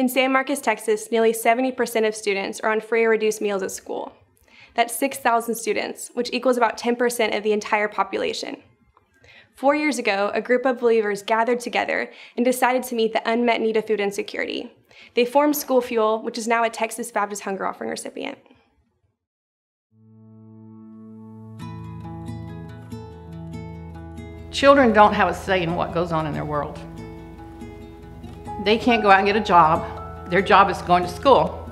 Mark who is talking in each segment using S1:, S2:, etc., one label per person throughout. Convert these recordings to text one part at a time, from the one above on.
S1: In San Marcos, Texas, nearly 70% of students are on free or reduced meals at school. That's 6,000 students, which equals about 10% of the entire population. 4 years ago, a group of believers gathered together and decided to meet the unmet need of food insecurity. They formed School Fuel, which is now a Texas Baptist Hunger Offering recipient.
S2: Children don't have a say in what goes on in their world. They can't go out and get a job. Their job is going to school.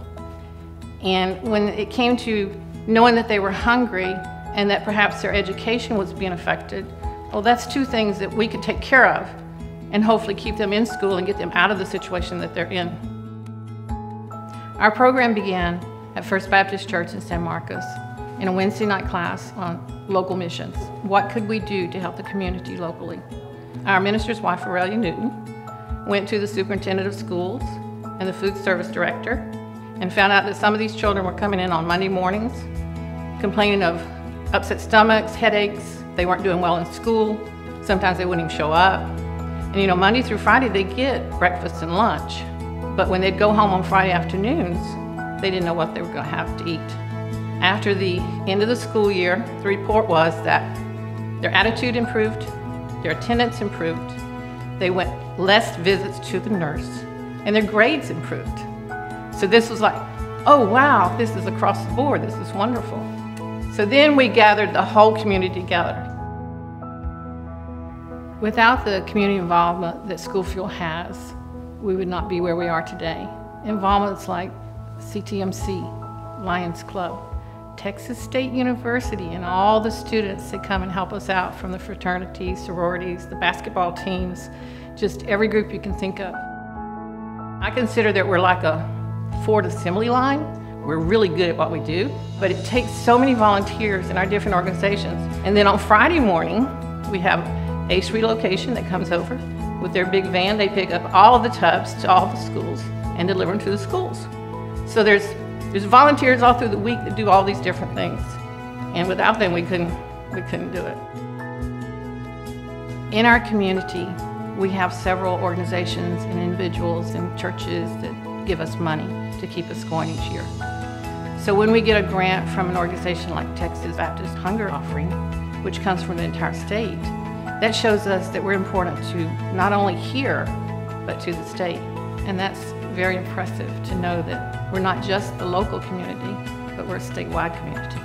S2: And when it came to knowing that they were hungry and that perhaps their education was being affected, well, that's two things that we could take care of and hopefully keep them in school and get them out of the situation that they're in. Our program began at First Baptist Church in San Marcos in a Wednesday night class on local missions. What could we do to help the community locally? Our minister's wife, Aurelia Newton, went to the superintendent of schools and the food service director and found out that some of these children were coming in on Monday mornings complaining of upset stomachs, headaches. They weren't doing well in school. Sometimes they wouldn't even show up. And Monday through Friday they get breakfast and lunch. But when they'd go home on Friday afternoons, they didn't know what they were going to have to eat. After the end of the school year, the report was that their attitude improved, their attendance improved, they went less visits to the nurse, and their grades improved. So this was like, oh wow, this is across the board, this is wonderful. So then we gathered the whole community together. Without the community involvement that School Fuel has, we would not be where we are today. Involvements like CTMC, Lions Club, Texas State University, and all the students that come and help us out from the fraternities, sororities, the basketball teams, just every group you can think of. I consider that we're like a Ford assembly line. We're really good at what we do, but it takes so many volunteers in our different organizations. And then on Friday morning, we have Ace Relocation that comes over with their big van. They pick up all of the tubs to all the schools and deliver them to the schools. So there's volunteers all through the week that do all these different things. And without them, we couldn't do it. In our community, we have several organizations and individuals and churches that give us money to keep us going each year. So when we get a grant from an organization like Texas Baptist Hunger Offering, which comes from the entire state, that shows us that we're important to not only here, but to the state. And that's very impressive to know that we're not just the local community, but we're a statewide community.